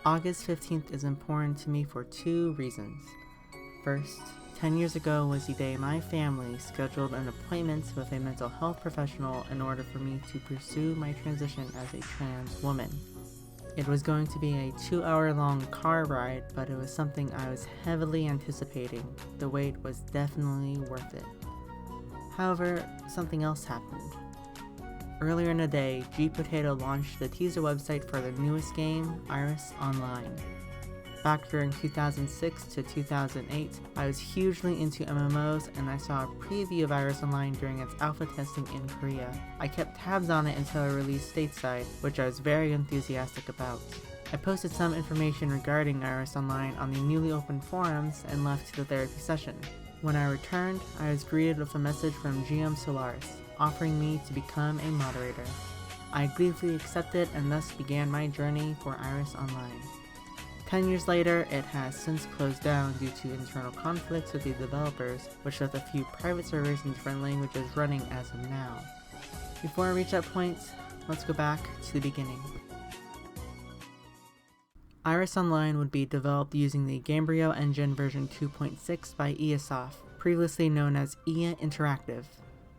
August 15th is important to me for two reasons. First, 10 years ago was the day my family scheduled an appointment with a mental health professional in order for me to pursue my transition as a trans woman. It was going to be a 2-hour-long car ride, but it was something I was heavily anticipating. The wait was definitely worth it. However, something else happened. Earlier in the day, gPotato launched the teaser website for their newest game, Iris Online. Back during 2006 to 2008, I was hugely into MMOs and I saw a preview of Iris Online during its alpha testing in Korea. I kept tabs on it until it released stateside, which I was very enthusiastic about. I posted some information regarding Iris Online on the newly opened forums and left to the therapy session. When I returned, I was greeted with a message from GM Solaris, offering me to become a moderator. I gleefully accepted and thus began my journey for Iris Online. 10 years later, it has since closed down due to internal conflicts with the developers, which left a few private servers in different languages running as of now. Before I reach that point, let's go back to the beginning. Iris Online would be developed using the Gamebryo engine version 2.6 by Eyasoft, previously known as Iya Interactive,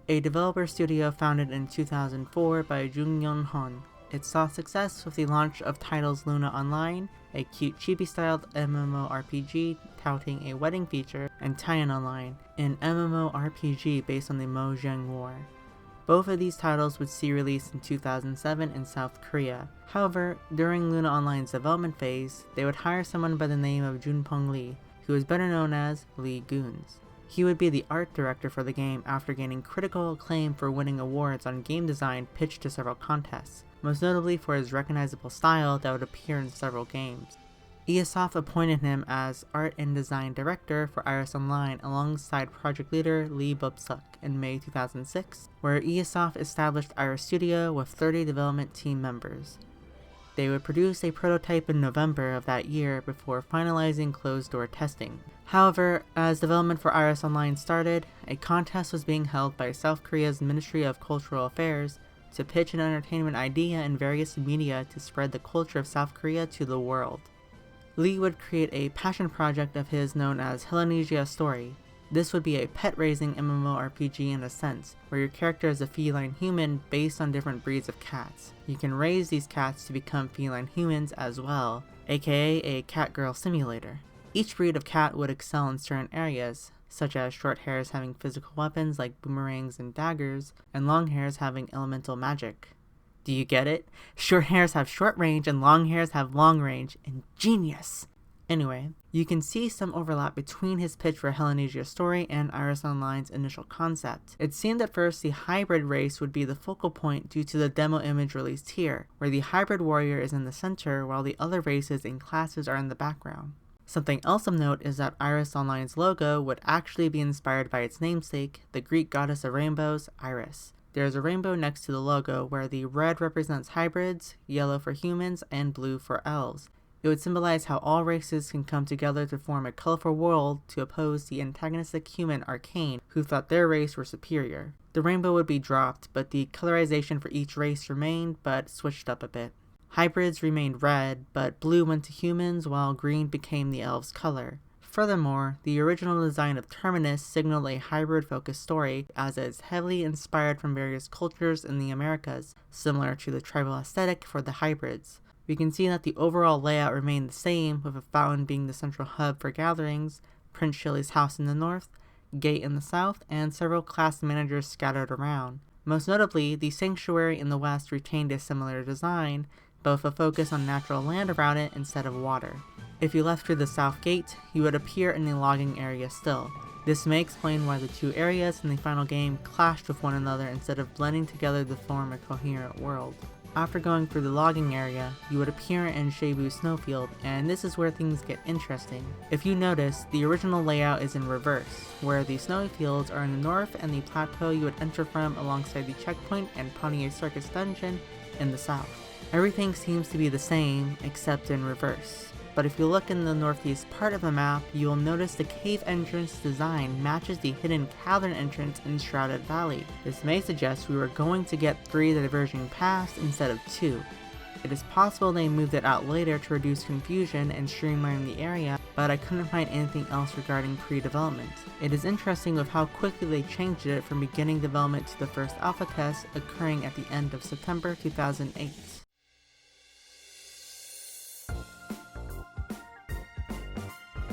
a developer studio founded in 2004 by Jung Yeon Hon. It saw success with the launch of titles Luna Online, a cute chibi-styled MMORPG touting a wedding feature, and Taiyan Online, an MMORPG based on the Mojang War. Both of these titles would see release in 2007 in South Korea. However, during Luna Online's development phase, they would hire someone by the name of Junpong Lee, who is better known as Lee Goons. He would be the art director for the game after gaining critical acclaim for winning awards on game design pitched to several contests, most notably for his recognizable style that would appear in several games. Eyasoft appointed him as art and design director for Iris Online alongside project leader Lee Bub-suk in May 2006, where Eyasoft established Iris Studio with 30 development team members. They would produce a prototype in November of that year before finalizing closed-door testing. However, as development for Iris Online started, a contest was being held by South Korea's Ministry of Cultural Affairs to pitch an entertainment idea in various media to spread the culture of South Korea to the world. Lee would create a passion project of his known as Helenesia Story. This would be a pet-raising MMORPG in a sense, where your character is a feline human based on different breeds of cats. You can raise these cats to become feline humans as well, aka a cat-girl simulator. Each breed of cat would excel in certain areas, such as short hairs having physical weapons like boomerangs and daggers, and long hairs having elemental magic. Do you get it? Short hairs have short range and long hairs have long range. Ingenious! Anyway, you can see some overlap between his pitch for Helenesia Story and Iris Online's initial concept. It seemed at first the hybrid race would be the focal point due to the demo image released here, where the hybrid warrior is in the center while the other races and classes are in the background. Something else of note is that Iris Online's logo would actually be inspired by its namesake, the Greek goddess of rainbows, Iris. There is a rainbow next to the logo where the red represents hybrids, yellow for humans, and blue for elves. It would symbolize how all races can come together to form a colorful world to oppose the antagonistic human Arcane, who thought their race were superior. The rainbow would be dropped, but the colorization for each race remained, but switched up a bit. Hybrids remained red, but blue went to humans while green became the elves' color. Furthermore, the original design of Terminus signaled a hybrid-focused story, as it is heavily inspired from various cultures in the Americas, similar to the tribal aesthetic for the hybrids. We can see that the overall layout remained the same, with a fountain being the central hub for gatherings, Prince Shilly's house in the north, gate in the south, and several class managers scattered around. Most notably, the sanctuary in the west retained a similar design, but with a focus on natural land around it instead of water. If you left through the south gate, you would appear in the logging area still. This may explain why the two areas in the final game clashed with one another instead of blending together to form a coherent world. After going through the logging area, you would appear in Shebu Snowfield, and this is where things get interesting. If you notice, the original layout is in reverse, where the snowy fields are in the north and the plateau you would enter from alongside the checkpoint and Pontier Circus dungeon in the south. Everything seems to be the same, except in reverse. But if you look in the northeast part of the map, you will notice the cave entrance design matches the hidden cavern entrance in Shrouded Valley. This may suggest we were going to get 3 diverging paths instead of 2. It is possible they moved it out later to reduce confusion and streamline the area, but I couldn't find anything else regarding pre-development. It is interesting with how quickly they changed it from beginning development to the first alpha test occurring at the end of September 2008.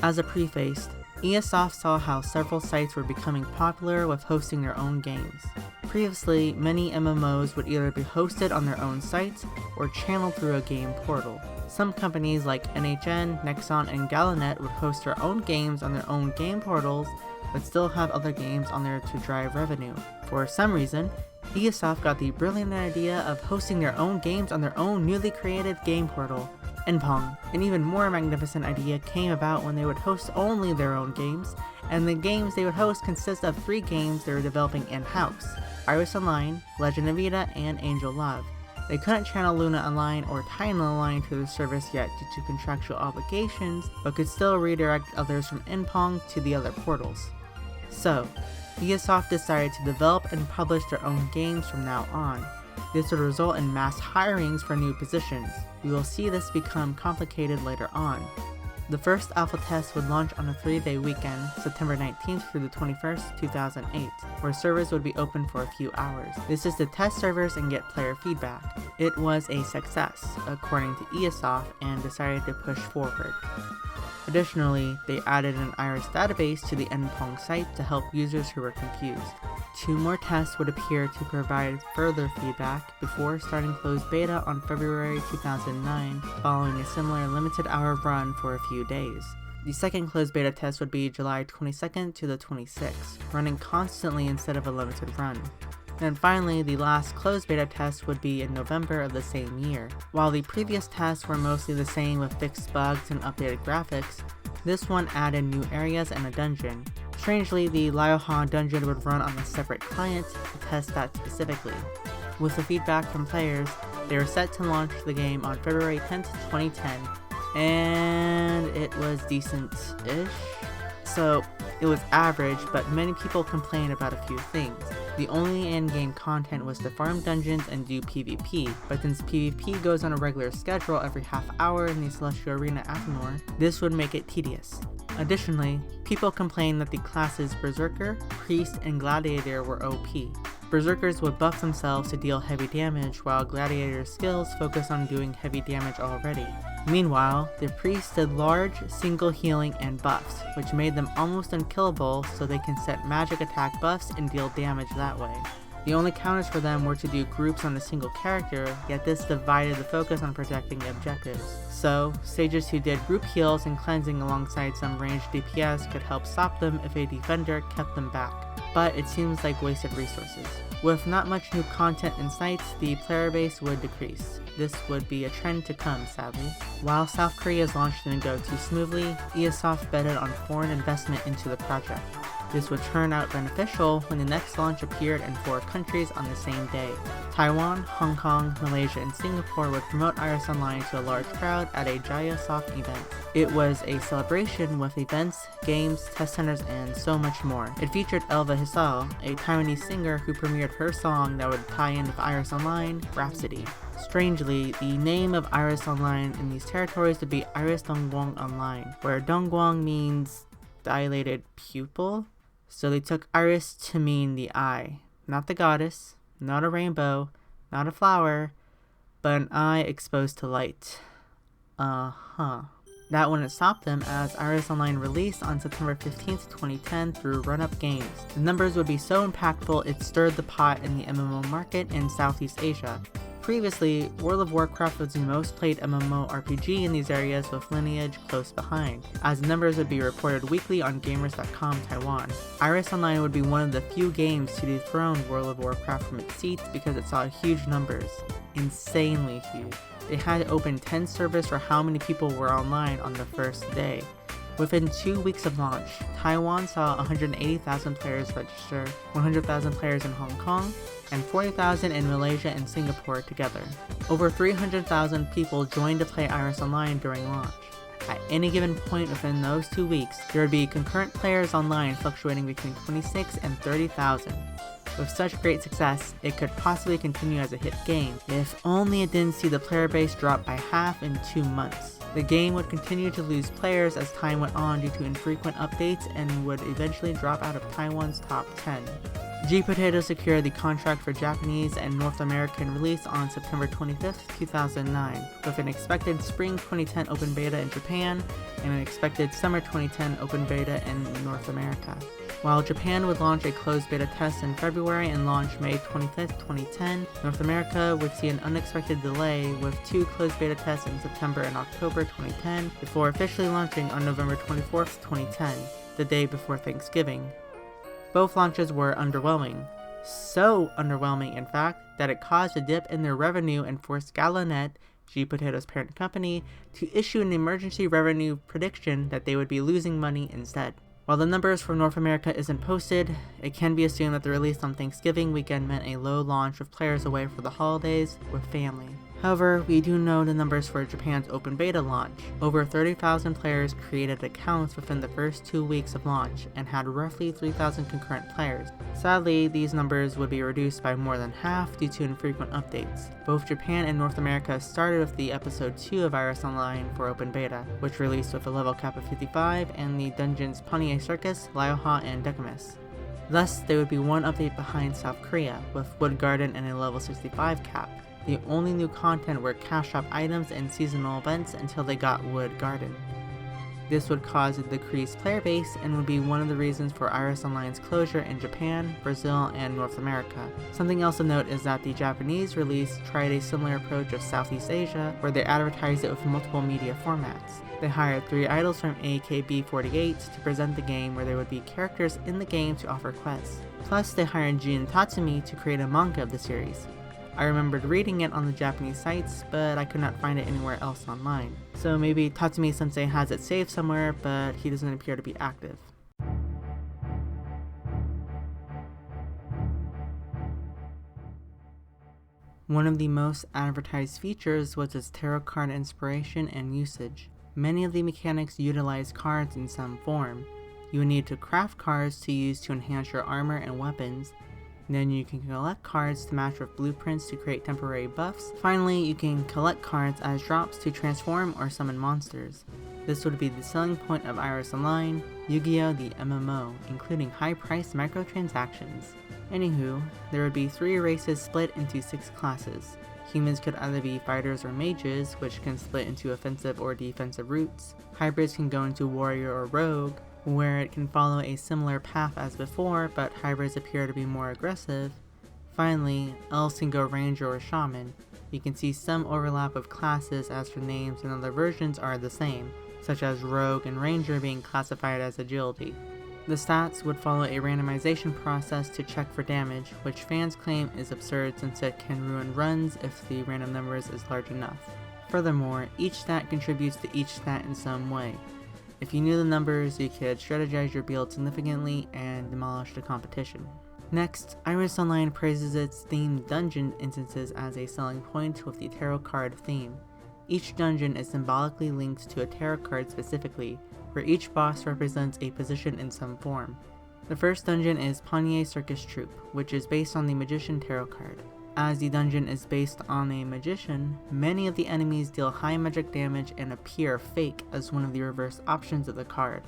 As a preface, Eyasoft saw how several sites were becoming popular with hosting their own games. Previously, many MMOs would either be hosted on their own sites or channeled through a game portal. Some companies like NHN, Nexon, and Galanet would host their own games on their own game portals, but still have other games on there to drive revenue. For some reason, Eyasoft got the brilliant idea of hosting their own games on their own newly created game portal, Npong. An even more magnificent idea came about when they would host only their own games, and the games they would host consist of 3 games they were developing in-house: Iris Online, Legend of Eda, and Angel Love. They couldn't channel Luna Online or Titan Online to the service yet due to contractual obligations, but could still redirect others from Npong to the other portals. So, Eyasoft decided to develop and publish their own games from now on. This would result in mass hirings for new positions. We will see this become complicated later on. The first alpha test would launch on a 3-day weekend, September 19th through the 21st, 2008, where servers would be open for a few hours. This is to test servers and get player feedback. It was a success, according to Eyasoft, and decided to push forward. Additionally, they added an Iris database to the Npong site to help users who were confused. 2 more tests would appear to provide further feedback before starting closed beta on February 2009, following a similar limited hour run for a few days. The second closed beta test would be July 22nd to the 26th, running constantly instead of a limited run. And finally, the last closed beta test would be in November of the same year. While the previous tests were mostly the same with fixed bugs and updated graphics, this one added new areas and a dungeon. Strangely, the Lioha dungeon would run on a separate client to test that specifically. With the feedback from players, they were set to launch the game on February 10th, 2010, and it was decent-ish. So, it was average, but many people complained about a few things. The only in-game content was to farm dungeons and do PvP, but since PvP goes on a regular schedule every half hour in the Celestial Arena Athenor, this would make it tedious. Additionally, people complained that the classes Berserker, Priest, and Gladiator were OP. Berserkers would buff themselves to deal heavy damage, while Gladiator's skills focus on doing heavy damage already. Meanwhile, the Priests did large, single healing and buffs, which made them almost unkillable so they can set magic attack buffs and deal damage that way. The only counters for them were to do groups on a single character, yet this divided the focus on protecting objectives. So, sages who did group heals and cleansing alongside some ranged DPS could help stop them if a defender kept them back, but it seems like wasted resources. With not much new content in sight, the player base would decrease. This would be a trend to come, sadly. While South Korea's launch didn't go too smoothly, Eyasoft betted on foreign investment into the project. This would turn out beneficial when the next launch appeared in 4 countries on the same day. Taiwan, Hong Kong, Malaysia, and Singapore would promote Iris Online to a large crowd at a Jayasoft event. It was a celebration with events, games, test centers, and so much more. It featured Elva Hisal, a Taiwanese singer who premiered her song that would tie in with Iris Online, Rhapsody. Strangely, the name of Iris Online in these territories would be Iris Dongguang Online, where Dongguang means dilated pupil. So they took Iris to mean the eye, not the goddess, not a rainbow, not a flower, but an eye exposed to light. That wouldn't stop them, as Iris Online released on September 15th, 2010 through Run-Up Games. The numbers would be so impactful it stirred the pot in the MMO market in Southeast Asia. Previously, World of Warcraft was the most played MMORPG in these areas, with Lineage close behind, as numbers would be reported weekly on Gamers.com Taiwan. Iris Online would be one of the few games to dethrone World of Warcraft from its seats because it saw huge numbers. Insanely huge. They had to open 10 servers for how many people were online on the first day. Within 2 weeks of launch, Taiwan saw 180,000 players register, 100,000 players in Hong Kong, and 40,000 in Malaysia and Singapore together. Over 300,000 people joined to play Iris Online during launch. At any given point within those 2 weeks, there would be concurrent players online fluctuating between 26 and 30,000. With such great success, it could possibly continue as a hit game, if only it didn't see the player base drop by half in 2 months. The game would continue to lose players as time went on due to infrequent updates and would eventually drop out of Taiwan's top 10. gPotato secured the contract for Japanese and North American release on September 25, 2009, with an expected spring 2010 open beta in Japan and an expected summer 2010 open beta in North America. While Japan would launch a closed beta test in February and launch May 25, 2010, North America would see an unexpected delay with 2 closed beta tests in September and October 2010 before officially launching on November 24, 2010, the day before Thanksgiving. Both launches were underwhelming. So underwhelming, in fact, that it caused a dip in their revenue and forced Galanet, gPotato's parent company, to issue an emergency revenue prediction that they would be losing money instead. While the numbers for North America isn't posted, it can be assumed that the release on Thanksgiving weekend meant a low launch with players away for the holidays with family. However, we do know the numbers for Japan's open beta launch. Over 30,000 players created accounts within the first 2 weeks of launch and had roughly 3,000 concurrent players. Sadly, these numbers would be reduced by more than half due to infrequent updates. Both Japan and North America started with the episode 2 of Iris Online for open beta, which released with a level cap of 55 and the dungeons Panye Circus, Lioha, and Decamus. Thus, they would be one update behind South Korea, with Wood Garden and a level 65 cap. The only new content were cash shop items and seasonal events until they got Wood Garden. This would cause a decreased player base and would be one of the reasons for Iris Online's closure in Japan, Brazil, and North America. Something else to note is that the Japanese release tried a similar approach of Southeast Asia, where they advertised it with multiple media formats. They hired 3 idols from AKB48 to present the game, where there would be characters in the game to offer quests. Plus, they hired Jin Tatsumi to create a manga of the series. I remembered reading it on the Japanese sites, but I could not find it anywhere else online. So maybe Tatsumi-sensei has it saved somewhere, but he doesn't appear to be active. One of the most advertised features was its tarot card inspiration and usage. Many of the mechanics utilize cards in some form. You would need to craft cards to use to enhance your armor and weapons. Then you can collect cards to match with blueprints to create temporary buffs. Finally, you can collect cards as drops to transform or summon monsters. This would be the selling point of Iris Online, Yu-Gi-Oh! The MMO, including high-priced microtransactions. Anywho, there would be 3 races split into 6 classes. Humans could either be fighters or mages, which can split into offensive or defensive routes. Hybrids can go into warrior or rogue, where it can follow a similar path as before, but hybrids appear to be more aggressive. Finally, elves can go ranger or shaman. You can see some overlap of classes as for names and other versions are the same, such as rogue and ranger being classified as agility. The stats would follow a randomization process to check for damage, which fans claim is absurd since it can ruin runs if the random numbers is large enough. Furthermore, each stat contributes to each stat in some way. If you knew the numbers, you could strategize your build significantly and demolish the competition. Next, Iris Online praises its themed dungeon instances as a selling point with the tarot card theme. Each dungeon is symbolically linked to a tarot card specifically, where each boss represents a position in some form. The first dungeon is Panye Circus Troupe, which is based on the Magician tarot card. As the dungeon is based on a magician, many of the enemies deal high magic damage and appear fake as one of the reverse options of the card.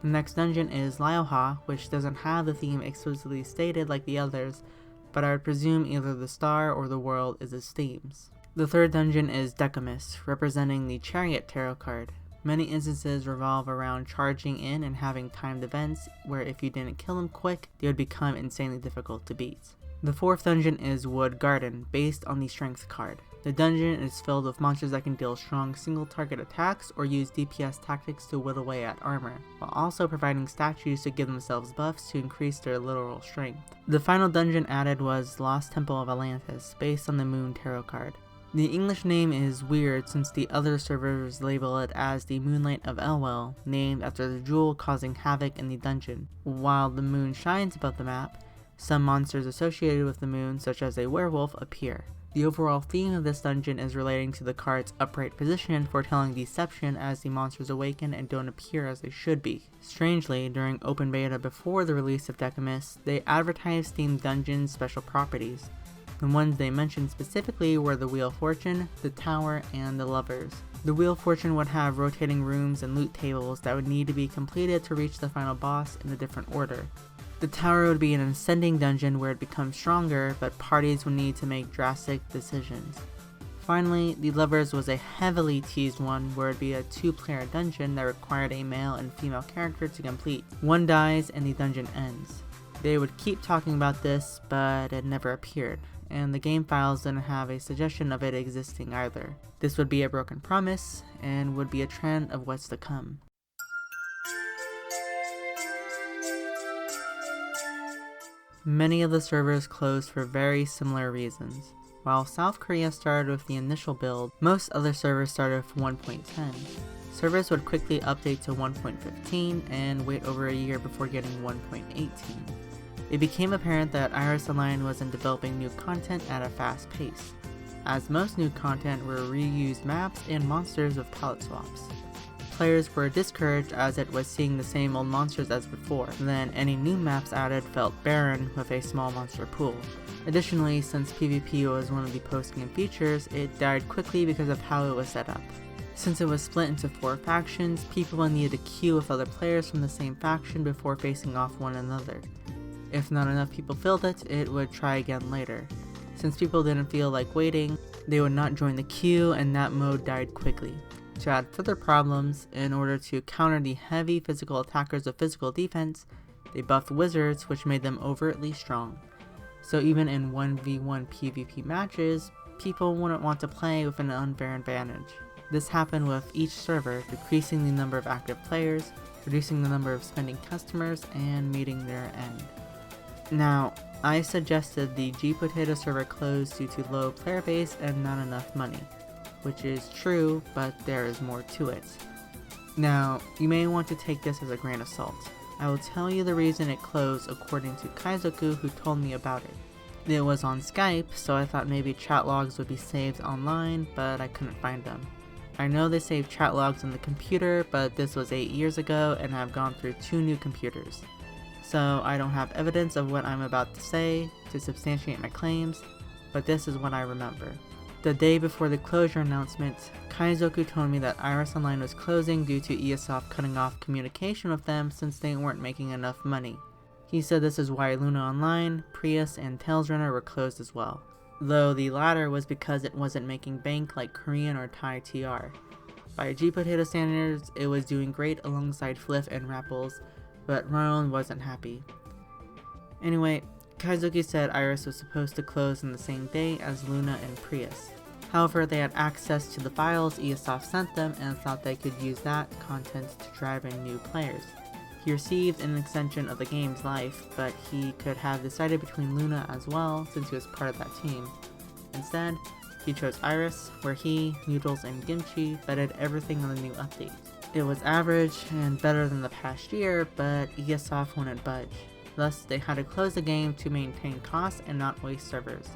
The next dungeon is Lioha, which doesn't have the theme explicitly stated like the others, but I would presume either the star or the world is its themes. The third dungeon is Decamus, representing the Chariot tarot card. Many instances revolve around charging in and having timed events, where if you didn't kill them quick, they would become insanely difficult to beat. The fourth dungeon is Wood Garden, based on the Strength card. The dungeon is filled with monsters that can deal strong single target attacks or use DPS tactics to whittle away at armor, while also providing statues to give themselves buffs to increase their literal strength. The final dungeon added was Lost Temple of Atlantis, based on the Moon tarot card. The English name is weird since the other servers label it as the Moonlight of Elwell, named after the jewel causing havoc in the dungeon. While the moon shines above the map, some monsters associated with the moon, such as a werewolf, appear. The overall theme of this dungeon is relating to the card's upright position foretelling deception as the monsters awaken and don't appear as they should be. Strangely, during open beta before the release of Decamus, they advertised themed dungeons' special properties. The ones they mentioned specifically were the Wheel of Fortune, the Tower, and the Lovers. The Wheel of Fortune would have rotating rooms and loot tables that would need to be completed to reach the final boss in a different order. The Tower would be an ascending dungeon where it becomes stronger, but parties would need to make drastic decisions. Finally, the Lovers was a heavily teased one where it would be a 2-player dungeon that required a male and female character to complete. One dies and the dungeon ends. They would keep talking about this, but it never appeared, and the game files didn't have a suggestion of it existing either. This would be a broken promise, and would be a trend of what's to come. Many of the servers closed for very similar reasons. While South Korea started with the initial build, most other servers started with 1.10. Servers would quickly update to 1.15 and wait over a year before getting 1.18. It became apparent that Iris Online wasn't developing new content at a fast pace, as most new content were reused maps and monsters with palette swaps. Players were discouraged as it was seeing the same old monsters as before, then any new maps added felt barren with a small monster pool. Additionally, since PvP was one of the post-game features, it died quickly because of how it was set up. Since it was split into 4 factions, people would need to queue with other players from the same faction before facing off one another. If not enough people filled it, it would try again later. Since people didn't feel like waiting, they would not join the queue and that mode died quickly. To add further problems, in order to counter the heavy physical attackers of physical defense, they buffed wizards which made them overtly strong. So even in 1v1 PvP matches, people wouldn't want to play with an unfair advantage. This happened with each server, decreasing the number of active players, reducing the number of spending customers, and meeting their end. Now, I suggested the gPotato server closed due to low player base and not enough money, which is true, but there is more to it. Now, you may want to take this as a grain of salt. I will tell you the reason it closed according to Kaizoku, who told me about it. It was on Skype, so I thought maybe chat logs would be saved online, but I couldn't find them. I know they saved chat logs on the computer, but this was 8 years ago and I've gone through 2 new computers. So I don't have evidence of what I'm about to say to substantiate my claims, but this is what I remember. The day before the closure announcement, Kaizoku told me that Iris Online was closing due to Eyasoft cutting off communication with them since they weren't making enough money. He said this is why Luna Online, Prius, and Tails Runner were closed as well, though the latter was because it wasn't making bank like Korean or Thai TR. By gPotato standards, it was doing great alongside Fliff and Rapples, but Ron wasn't happy. Anyway, Kaizoki said Iris was supposed to close on the same day as Luna and Prius. However, they had access to the files Eyasoft sent them and thought they could use that content to drive in new players. He received an extension of the game's life, but he could have decided between Luna as well since he was part of that team. Instead, he chose Iris, where he, Noodles, and Kimchi vetted everything on the new update. It was average and better than the past year, but Eyasoft wouldn't budge. Thus, they had to close the game to maintain costs and not waste servers.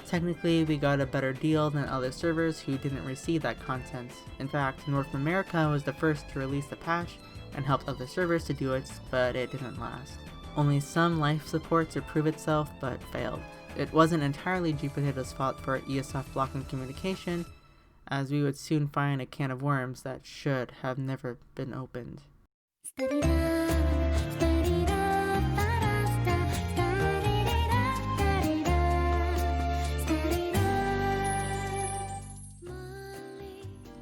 Technically, we got a better deal than other servers who didn't receive that content. In fact, North America was the first to release the patch and helped other servers to do it, but it didn't last. Only some life support to prove itself, but failed. It wasn't entirely gPotato's fault for Eyasoft blocking communication, as we would soon find a can of worms that should have never been opened.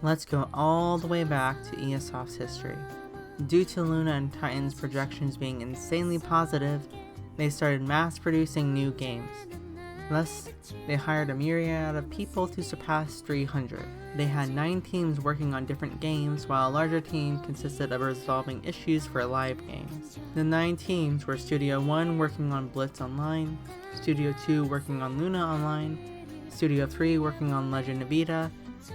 Let's go all the way back to Eyasoft's history. Due to Luna and Titan's projections being insanely positive, they started mass producing new games. Thus, they hired a myriad of people to surpass 300. They had 9 teams working on different games, while a larger team consisted of resolving issues for live games. The 9 teams were Studio 1 working on Blitz Online, Studio 2 working on Luna Online, Studio 3 working on Legend of Vita,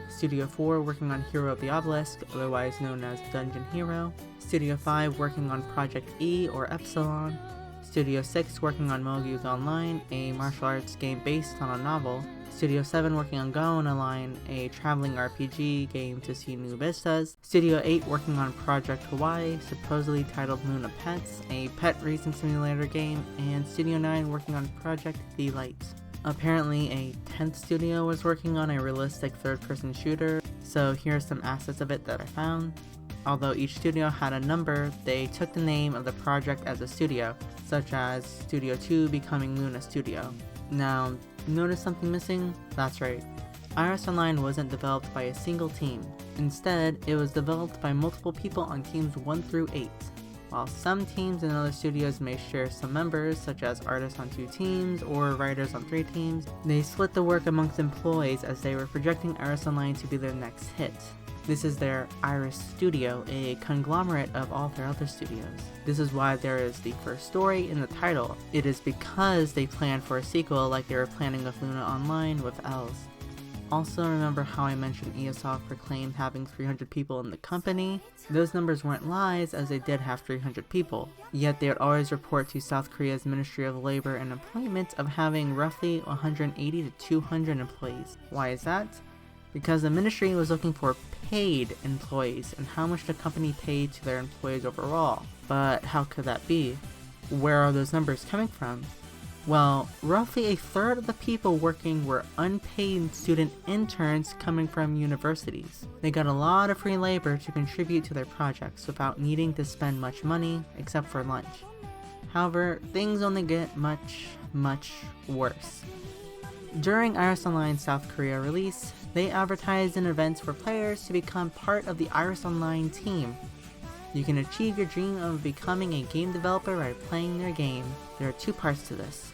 Studio 4 working on Hero of the Obelisk, otherwise known as Dungeon Hero, Studio 5 working on Project E or Epsilon, Studio 6 working on Mogu's Online, a martial arts game based on a novel, Studio 7 working on Go Online, a traveling RPG game to see new vistas. Studio 8 working on Project Hawaii, supposedly titled Luna Pets, a pet racing simulator game. And Studio 9 working on Project The Light. Apparently a 10th studio was working on a realistic third-person shooter, so here are some assets of it that I found. Although each studio had a number, they took the name of the project as a studio, such as Studio 2 becoming Luna Studio. Now, notice something missing? That's right. Iris Online wasn't developed by a single team. Instead, it was developed by multiple people on teams 1 through 8. While some teams and other studios may share some members, such as artists on 2 teams or writers on 3 teams, they split the work amongst employees as they were projecting Iris Online to be their next hit. This is their Iris Studio, a conglomerate of all their other studios. This is why there is the first story in the title. It is because they planned for a sequel like they were planning with Luna Online with Els. Also, remember how I mentioned Eyasoft proclaimed having 300 people in the company? Those numbers weren't lies, as they did have 300 people, yet they would always report to South Korea's Ministry of Labor and Employment of having roughly 180 to 200 employees. Why is that? Because the ministry was looking for paid employees and how much the company paid to their employees overall. But how could that be? Where are those numbers coming from? Well, roughly a third of the people working were unpaid student interns coming from universities. They got a lot of free labor to contribute to their projects without needing to spend much money except for lunch. However, things only get much worse. During Iris Online's South Korea release, they advertised in events for players to become part of the Iris Online team. You can achieve your dream of becoming a game developer by playing their game. There are 2 parts to this.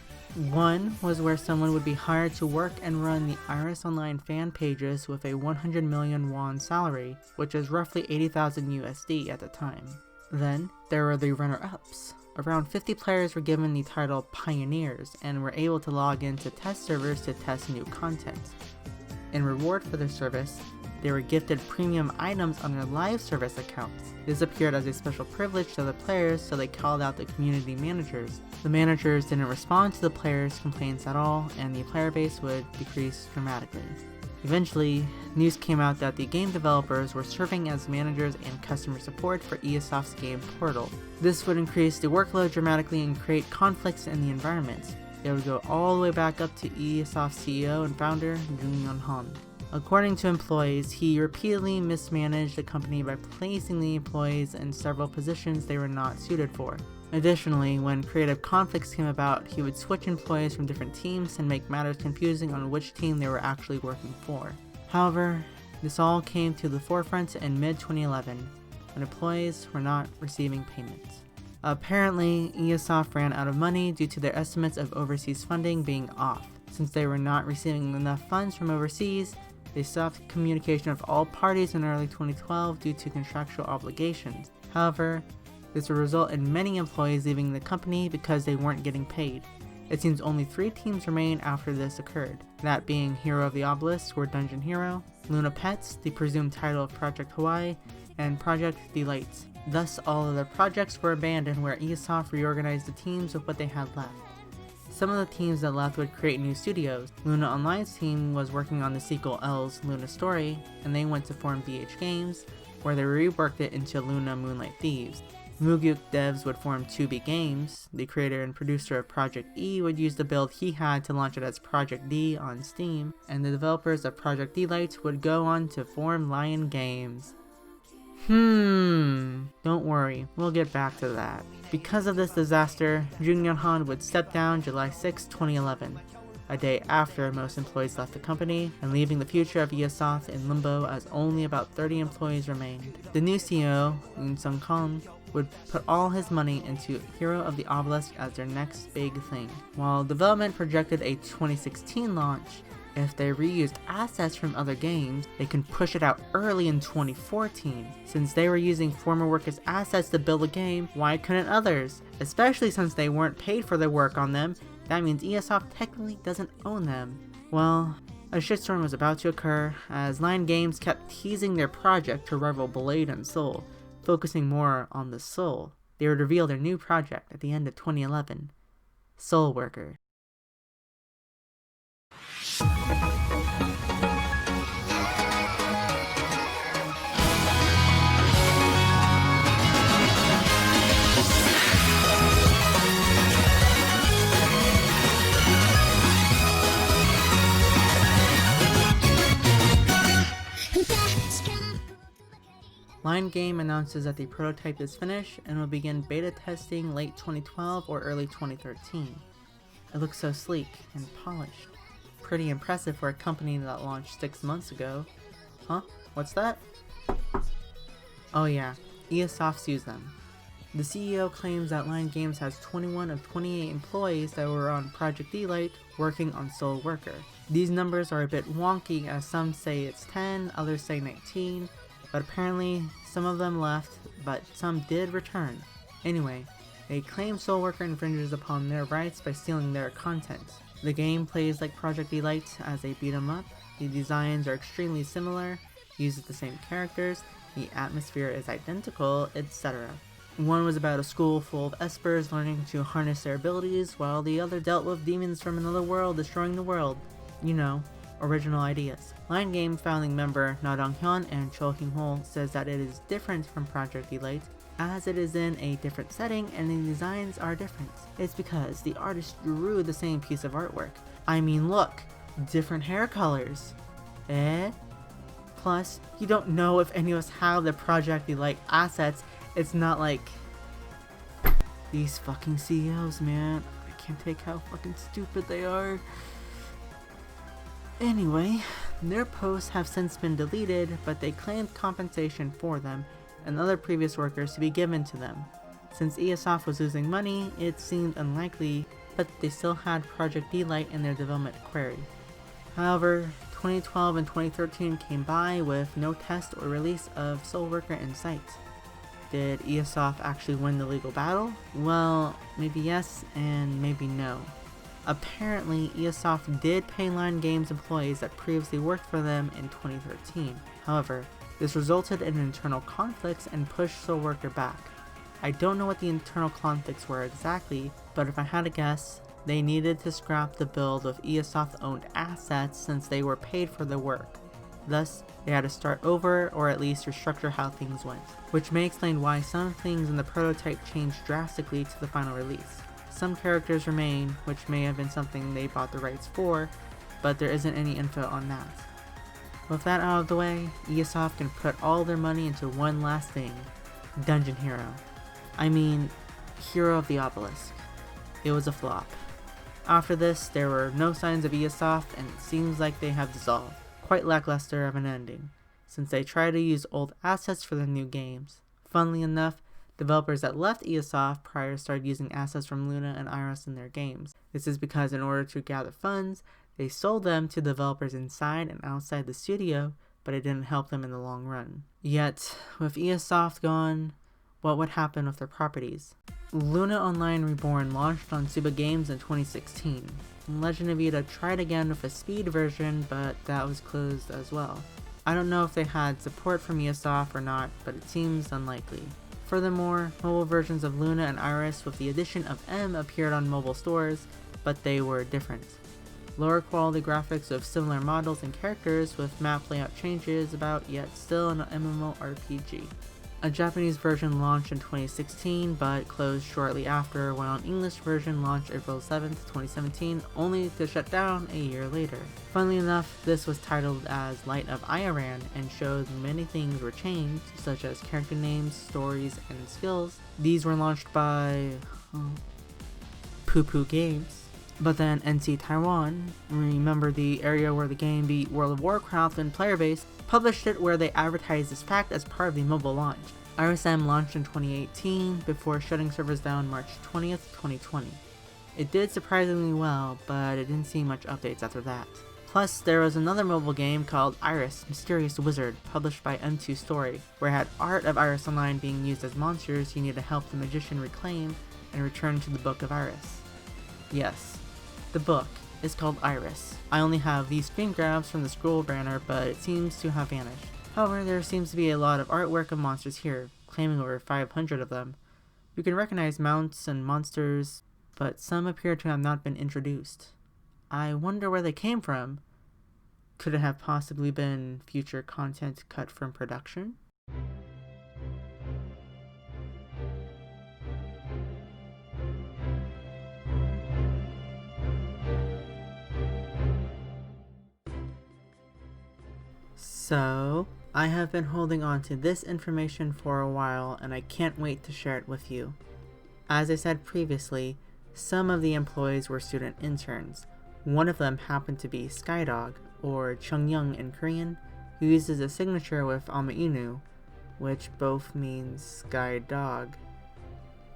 One was where someone would be hired to work and run the Iris Online fan pages with a 100 million won salary, which is roughly 80,000 USD at the time. Then, there were the runner-ups. Around 50 players were given the title Pioneers and were able to log into test servers to test new content. In reward for their service, they were gifted premium items on their live service accounts. This appeared as a special privilege to the players, so they called out the community managers. The managers didn't respond to the players' complaints at all, and the player base would decrease dramatically. Eventually, news came out that the game developers were serving as managers and customer support for Eyasoft's game portal. This would increase the workload dramatically and create conflicts in the environment. It would go all the way back up to Eyasoft's CEO and founder, Jung Han. According to employees, he repeatedly mismanaged the company by placing the employees in several positions they were not suited for. Additionally, when creative conflicts came about, he would switch employees from different teams and make matters confusing on which team they were actually working for. However, this all came to the forefront in mid-2011, when employees were not receiving payments. Apparently, Eyasoft ran out of money due to their estimates of overseas funding being off. Since they were not receiving enough funds from overseas, they stopped communication with all parties in early 2012 due to contractual obligations. However, this would result in many employees leaving the company because they weren't getting paid. It seems only 3 teams remained after this occurred, that being Hero of the Obelisk or Dungeon Hero, Luna Pets, the presumed title of Project Hawaii, and Project Delight. Thus, all of their projects were abandoned, where Eyasoft reorganized the teams with what they had left. Some of the teams that left would create new studios. Luna Online's team was working on the sequel Els Luna Story, and they went to form BH Games, where they reworked it into Luna Moonlight Thieves. Mugyuk devs would form 2B Games. The creator and producer of Project E would use the build he had to launch it as Project D on Steam, and the developers of Project Delight would go on to form Lion Games. Don't worry, we'll get back to that. Because of this disaster, Jung Han would step down July 6, 2011, a day after most employees left the company, and leaving the future of Eyasoft in limbo as only about 30 employees remained. The new CEO, Yoon Sung-kong, would put all his money into Hero of the Obelisk as their next big thing. While development projected a 2016 launch, if they reused assets from other games, they can push it out early in 2014. Since they were using former workers' assets to build a game, why couldn't others? Especially since they weren't paid for their work on them, that means Eyasoft technically doesn't own them. Well, a shitstorm was about to occur, as Lion Games kept teasing their project to rival Blade and Soul, focusing more on the soul. They would reveal their new project at the end of 2011, Soulworker. Lion Game announces that the prototype is finished and will begin beta testing late 2012 or early 2013. It looks so sleek and polished. Pretty impressive for a company that launched 6 months ago. Huh? What's that? Oh yeah, Eyasoft sues them. The CEO claims that Lion Games has 21 of 28 employees that were on Project Delight working on Soulworker. These numbers are a bit wonky, as some say it's 10, others say 19, but apparently some of them left, but some did return. Anyway, they claim Soulworker infringes upon their rights by stealing their content. The game plays like Project Delight as a beat 'em up, the designs are extremely similar, uses the same characters, the atmosphere is identical, etc. One was about a school full of espers learning to harness their abilities, while the other dealt with demons from another world destroying the world. You know, original ideas. Lion Game founding member Na Dong-hyun and Cho Hyung-ho says that it is different from Project Delight, as it is in a different setting and the designs are different. It's because the artist drew the same piece of artwork. I mean, look, different hair colors. Eh? Plus, you don't know if any of us have the Project Delight assets. It's not like these fucking CEOs, man. I can't take how fucking stupid they are. Anyway, their posts have since been deleted, but they claimed compensation for them and other previous workers to be given to them. Since Eyasoft was losing money, it seemed unlikely, but they still had Project Delight in their development query. However, 2012 and 2013 came by with no test or release of Soulworker in sight. Did Eyasoft actually win the legal battle? Well, maybe yes and maybe no. Apparently, Eyasoft did pay Lion Games employees that previously worked for them in 2013. However, this resulted in internal conflicts and pushed Soulworker back. I don't know what the internal conflicts were exactly, but if I had to guess, they needed to scrap the build of Eyasoft-owned assets since they were paid for the work. Thus, they had to start over or at least restructure how things went, which may explain why some things in the prototype changed drastically to the final release. Some characters remain, which may have been something they bought the rights for, but there isn't any info on that. With that out of the way, Eyasoft can put all their money into one last thing, Dungeon Hero. I mean, Hero of the Obelisk. It was a flop. After this, there were no signs of Eyasoft and it seems like they have dissolved. Quite lackluster of an ending, since they try to use old assets for their new games. Funnily enough, developers that left Eyasoft prior started using assets from Luna and Iris in their games. This is because in order to gather funds, they sold them to developers inside and outside the studio, but it didn't help them in the long run. Yet, with Eyasoft gone, what would happen with their properties? Luna Online Reborn launched on Suba Games in 2016. Legend of Eda tried again with a speed version, but that was closed as well. I don't know if they had support from Eyasoft or not, but it seems unlikely. Furthermore, mobile versions of Luna and Iris with the addition of M appeared on mobile stores, but they were different. Lower quality graphics of similar models and characters with map layout changes about, yet still an MMORPG. A Japanese version launched in 2016 but closed shortly after, while an English version launched April 7th, 2017, only to shut down a year later. Funnily enough, this was titled as Light of Iran and showed many things were changed, such as character names, stories, and skills. These were launched by Poo Poo Games. But then NC Taiwan, remember the area where the game beat World of Warcraft in player base, published it where they advertised this fact as part of the mobile launch. IrisM launched in 2018 before shutting servers down March 20th, 2020. It did surprisingly well, but it didn't see much updates after that. Plus, there was another mobile game called Iris Mysterious Wizard, published by M2 Story, where it had art of Iris Online being used as monsters you need to help the magician reclaim and return to the Book of Iris. Yes, the book is called Iris. I only have these screen grabs from the scroll banner, but it seems to have vanished. However, there seems to be a lot of artwork of monsters here, claiming over 500 of them. You can recognize mounts and monsters, but some appear to have not been introduced. I wonder where they came from. Could it have possibly been future content cut from production? So, I have been holding on to this information for a while and I can't wait to share it with you. As I said previously, some of the employees were student interns. One of them happened to be Skydog, or Chungyoung in Korean, who uses a signature with Amainu, which both means Sky Dog.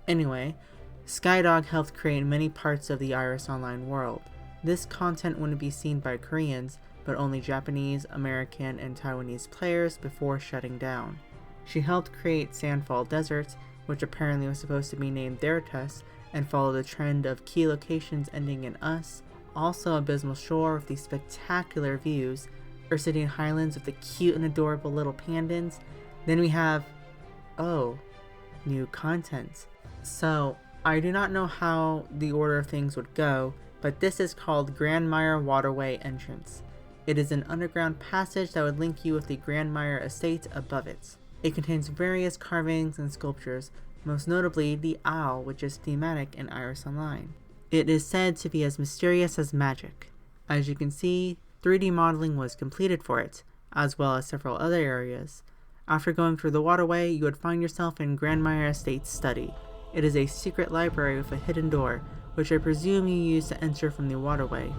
Anyway, Skydog helped create many parts of the Iris Online world. This content wouldn't be seen by Koreans, but only Japanese, American, and Taiwanese players before shutting down. She helped create Sandfall Desert, which apparently was supposed to be named Theratus, and follow the trend of key locations ending in us, also Abysmal Shore with the spectacular views, Ursidian Highlands with the cute and adorable little pandans. Then we have, new content. So, I do not know how the order of things would go, but this is called Grandmire Waterway Entrance. It is an underground passage that would link you with the Grandmire Estate above it. It contains various carvings and sculptures, most notably the owl, which is thematic in Iris Online. It is said to be as mysterious as magic. As you can see, 3D modeling was completed for it, as well as several other areas. After going through the waterway, you would find yourself in Grandmire Estate's study. It is a secret library with a hidden door, which I presume you use to enter from the waterway.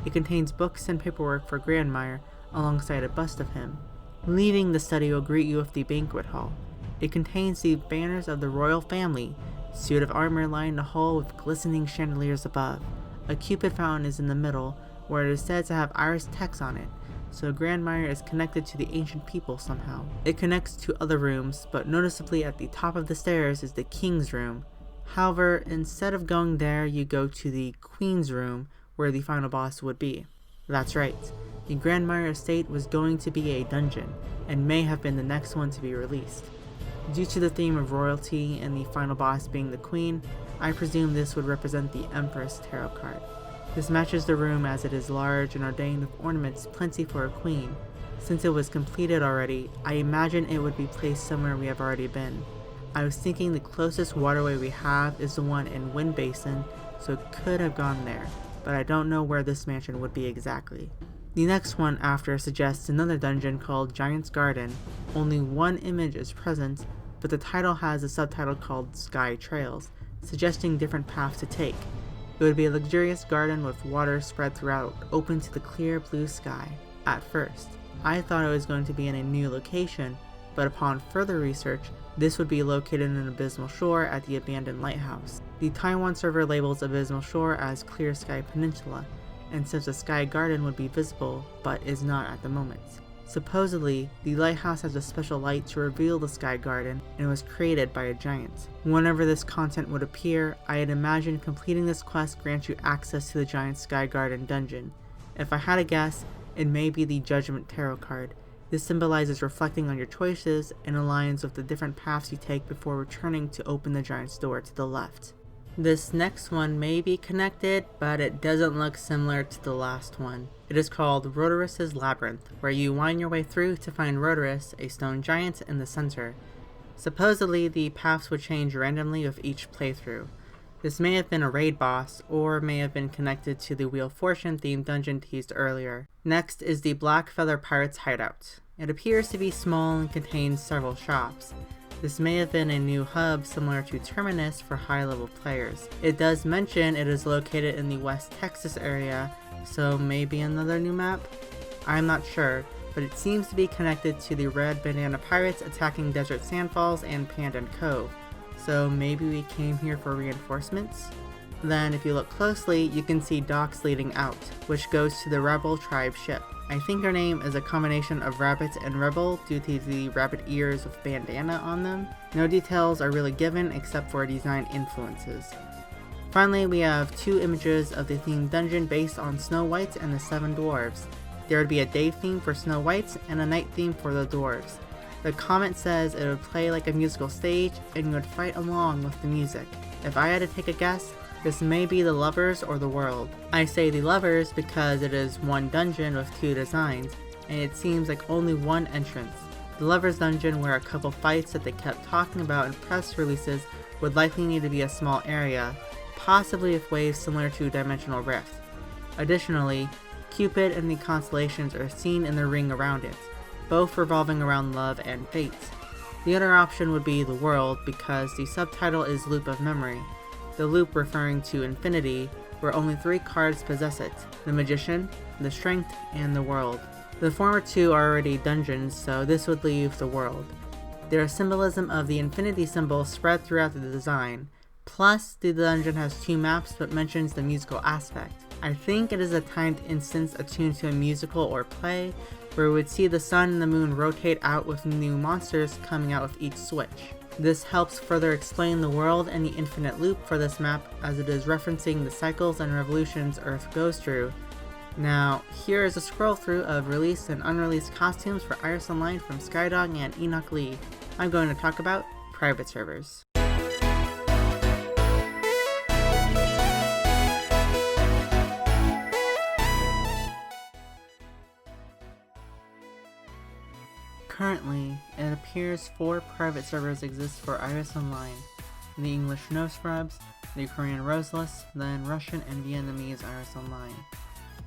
It contains books and paperwork for Grandmire, alongside a bust of him. Leaving the study will greet you with the banquet hall. It contains the banners of the royal family. Suit of armor line the hall with glistening chandeliers above. A cupid fountain is in the middle, where it is said to have Iris text on it, so Grandmire is connected to the ancient people somehow. It connects to other rooms, but noticeably at the top of the stairs is the king's room. However, instead of going there, you go to the queen's room, where the final boss would be. That's right, the Grandmire Estate was going to be a dungeon, and may have been the next one to be released. Due to the theme of royalty and the final boss being the queen, I presume this would represent the Empress tarot card. This matches the room as it is large and ordained with ornaments plenty for a queen. Since it was completed already, I imagine it would be placed somewhere we have already been. I was thinking the closest waterway we have is the one in Wind Basin, so it could have gone there, but I don't know where this mansion would be exactly. The next one after suggests another dungeon called Giant's Garden. Only one image is present, but the title has a subtitle called Sky Trails, suggesting different paths to take. It would be a luxurious garden with water spread throughout, open to the clear blue sky. At first, I thought it was going to be in a new location, but upon further research, this would be located in Abysmal Shore at the abandoned lighthouse. The Taiwan server labels Abysmal Shore as Clear Sky Peninsula, and says the Sky Garden would be visible, but is not at the moment. Supposedly, the lighthouse has a special light to reveal the Sky Garden, and was created by a giant. Whenever this content would appear, I had imagined completing this quest grants you access to the giant Sky Garden dungeon. If I had to guess, it may be the Judgment Tarot card. This symbolizes reflecting on your choices and aligns with the different paths you take before returning to open the giant's door to the left. This next one may be connected, but it doesn't look similar to the last one. It is called Rotorus's Labyrinth, where you wind your way through to find Rotorus, a stone giant, in the center. Supposedly, the paths would change randomly with each playthrough. This may have been a raid boss, or may have been connected to the Wheel of Fortune themed dungeon teased earlier. Next is the Black Feather Pirates hideout. It appears to be small and contains several shops. This may have been a new hub similar to Terminus for high-level players. It does mention it is located in the West Texas area, so maybe another new map? I'm not sure, but it seems to be connected to the Red Bandana Pirates attacking Desert Sandfalls and Pandan Cove, so maybe we came here for reinforcements? Then if you look closely, you can see docks leading out, which goes to the Rebel tribe ship. I think her name is a combination of rabbit and rebel due to the rabbit ears with bandana on them. No details are really given except for design influences. Finally, we have two images of the themed dungeon based on Snow White and the Seven Dwarves. There would be a day theme for Snow White and a night theme for the dwarves. The comment says it would play like a musical stage and you would fight along with the music. If I had to take a guess, this may be the Lovers or the World. I say the Lovers because it is one dungeon with two designs, and it seems like only one entrance. The Lovers dungeon, where a couple fights that they kept talking about in press releases, would likely need to be a small area, possibly with waves similar to Dimensional Rift. Additionally, Cupid and the constellations are seen in the ring around it. both revolving around love and fate. The other option would be the world, because the subtitle is Loop of Memory, the loop referring to infinity, where only 3 cards possess it: the Magician, the Strength, and the World. The former 2 are already dungeons, so this would leave the world. There is symbolism of the infinity symbol spread throughout the design, plus the dungeon has 2 maps but mentions the musical aspect. I think it is a timed instance attuned to a musical or play, where we would see the sun and the moon rotate out with new monsters coming out with each switch. This helps further explain the world and the infinite loop for this map, as it is referencing the cycles and revolutions Earth goes through. Now, here is a scroll through of released and unreleased costumes for Iris Online from Skydog and Enoch Lee. I'm going to talk about private servers. Currently, it appears 4 private servers exist for Iris Online: the English No Scrubs, the Korean Roseless, then Russian and Vietnamese Iris Online.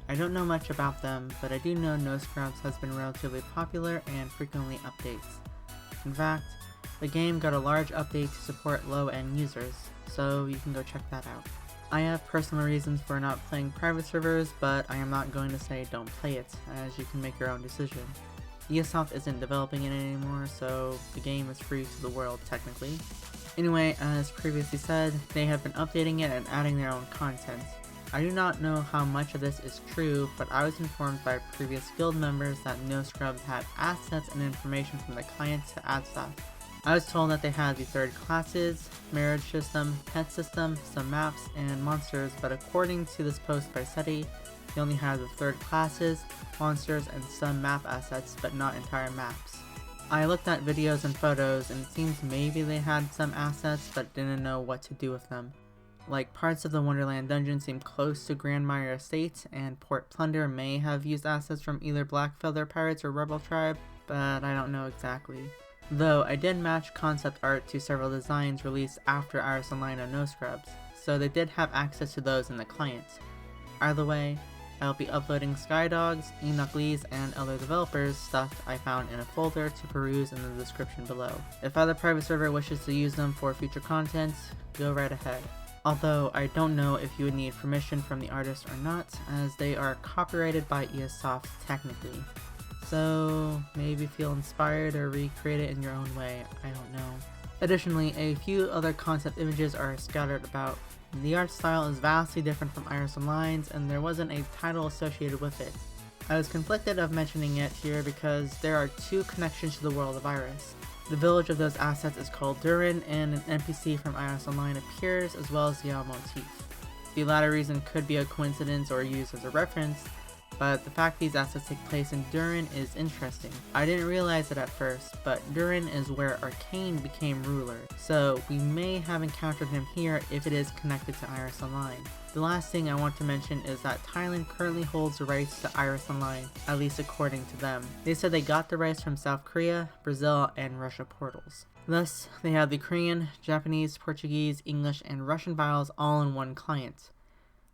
I don't know much about them, but I do know No Scrubs has been relatively popular and frequently updates. In fact, the game got a large update to support low-end users, so you can go check that out. I have personal reasons for not playing private servers, but I am not going to say don't play it, as you can make your own decision. Eyasoft isn't developing it anymore, so the game is free to the world technically. Anyway, as previously said, they have been updating it and adding their own content. I do not know how much of this is true, but I was informed by previous guild members that No Scrubs had assets and information from the client to add stuff. I was told that they had the 3rd classes, marriage system, pet system, some maps, and monsters, but according to this post by SETI, they only had the 3rd classes, monsters, and some map assets, but not entire maps. I looked at videos and photos, and it seems maybe they had some assets, but didn't know what to do with them. Like, parts of the Wonderland dungeon seem close to Grandmire Estate, and Port Plunder may have used assets from either Blackfeather Pirates or Rebel Tribe, but I don't know exactly. Though I did match concept art to several designs released after Iris Online and No Scrubs, so they did have access to those in the client. Either way, I'll be uploading Skydog's, Enoch Lee's, and other developers' stuff I found in a folder to peruse in the description below. If other private server wishes to use them for future content, go right ahead. Although I don't know if you would need permission from the artist or not, as they are copyrighted by Eyasoft technically. So maybe feel inspired or recreate it in your own way, I don't know. Additionally, a few other concept images are scattered about. The art style is vastly different from Iris Online's, and there wasn't a title associated with it. I was conflicted of mentioning it here because there are 2 connections to the world of Iris. The village of those assets is called Durin, and an NPC from Iris Online appears, as well as the Yao motif. The latter reason could be a coincidence or used as a reference, but the fact these assets take place in Durin is interesting. I didn't realize it at first, but Durin is where Arcane became ruler, so we may have encountered him here if it is connected to Iris Online. The last thing I want to mention is that Thailand currently holds the rights to Iris Online, at least according to them. They said they got the rights from South Korea, Brazil, and Russia portals. Thus, they have the Korean, Japanese, Portuguese, English, and Russian files all in one client.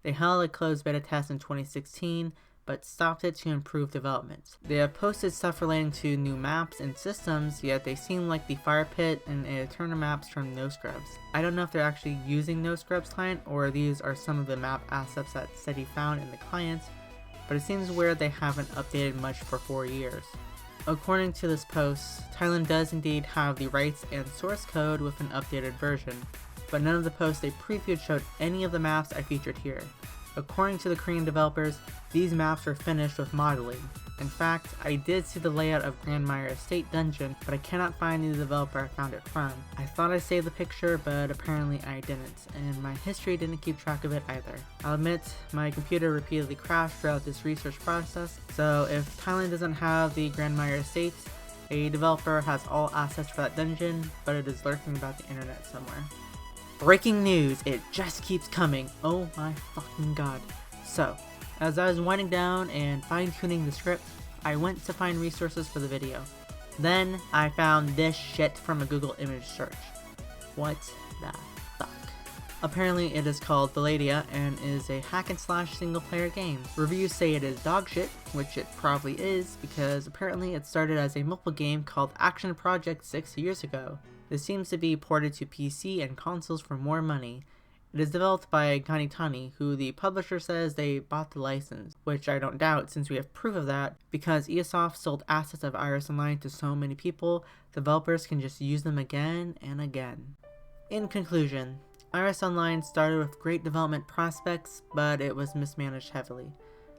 They held a closed beta test in 2016, but stopped it to improve development. They have posted stuff relating to new maps and systems, yet they seem like the Fire Pit and Eternal maps from No Scrubs. I don't know if they're actually using No Scrubs client, or these are some of the map assets that SETI found in the client, but it seems weird they haven't updated much for 4 years. According to this post, Thailand does indeed have the rights and source code with an updated version, but none of the posts they previewed showed any of the maps I featured here. According to the Korean developers, these maps were finished with modeling. In fact, I did see the layout of Grandmire Estate Dungeon, but I cannot find the developer I found it from. I thought I saved the picture, but apparently I didn't, and my history didn't keep track of it either. I'll admit, my computer repeatedly crashed throughout this research process, so if Thailand doesn't have the Grandmire Estate, a developer has all assets for that dungeon, but it is lurking about the internet somewhere. Breaking news, it just keeps coming. Oh my fucking god. So, as I was winding down and fine-tuning the script, I went to find resources for the video. Then, I found this shit from a Google image search. What the fuck? Apparently it is called Belladia and is a hack and slash single player game. Reviews say it is dog shit, which it probably is because apparently it started as a mobile game called Action Project 6 years ago. This seems to be ported to PC and consoles for more money. It is developed by Ganitani, who the publisher says they bought the license, which I don't doubt since we have proof of that. Because Eyasoft sold assets of Iris Online to so many people, developers can just use them again and again. In conclusion, Iris Online started with great development prospects, but it was mismanaged heavily.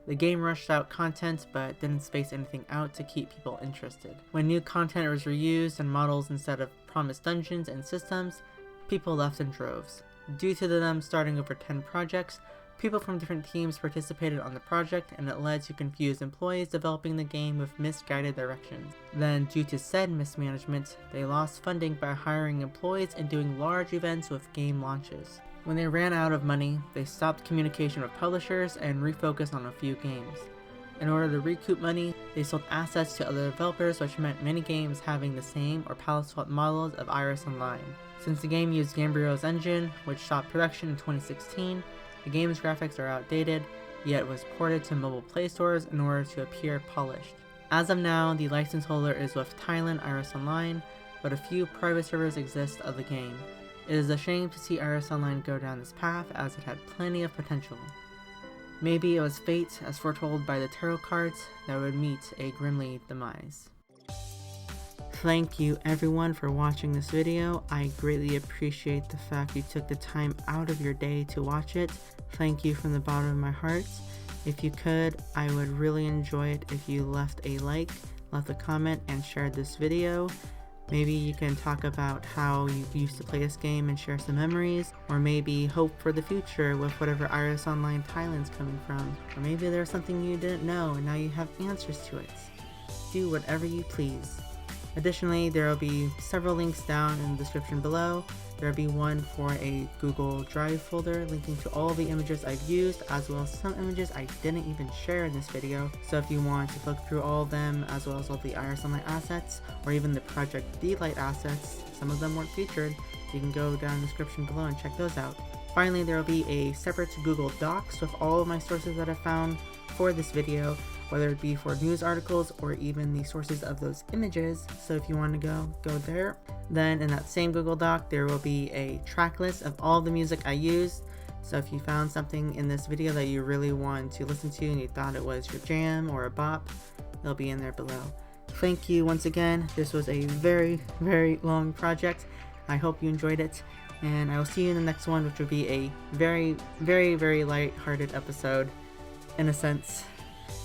The game rushed out content but didn't space anything out to keep people interested. When new content was reused and models instead of promised dungeons and systems, people left in droves. Due to them starting over 10 projects, people from different teams participated on the project and it led to confused employees developing the game with misguided directions. Then, due to said mismanagement, they lost funding by hiring employees and doing large events with game launches. When they ran out of money, they stopped communication with publishers and refocused on a few games. In order to recoup money, they sold assets to other developers, which meant many games having the same or palette-swapped models of Iris Online. Since the game used Gamebryo's engine, which stopped production in 2016, the game's graphics are outdated, yet was ported to mobile play stores in order to appear polished. As of now, the license holder is with Thailand Iris Online, but a few private servers exist of the game. It is a shame to see Iris Online go down this path as it had plenty of potential. Maybe it was fate, as foretold by the tarot cards, that would meet a grimly demise. Thank you everyone for watching this video. I greatly appreciate the fact you took the time out of your day to watch it. Thank you from the bottom of my heart. If you could, I would really enjoy it if you left a like, left a comment, and shared this video. Maybe you can talk about how you used to play this game and share some memories, or maybe hope for the future with whatever Iris Online Thailand's coming from. Or maybe there's something you didn't know and now you have answers to it. Do whatever you please. Additionally, there will be several links down in the description below. There will be one for a Google Drive folder linking to all the images I've used, as well as some images I didn't even share in this video. So if you want to look through all of them, as well as all the Iris Online assets, or even the Project D-Lite assets, some of them weren't featured, you can go down in the description below and check those out. Finally, there will be a separate Google Docs with all of my sources that I found for this video, whether it be for news articles or even the sources of those images. So if you want to go there. Then in that same Google Doc, there will be a track list of all the music I used. So if you found something in this video that you really want to listen to and you thought it was your jam or a bop, it'll be in there below. Thank you once again. This was a very, very long project. I hope you enjoyed it, and I will see you in the next one, which will be a very, very, very light-hearted episode, in a sense.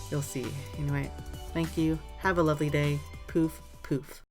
You'll see. Anyway, thank you. Have a lovely day. Poof, poof.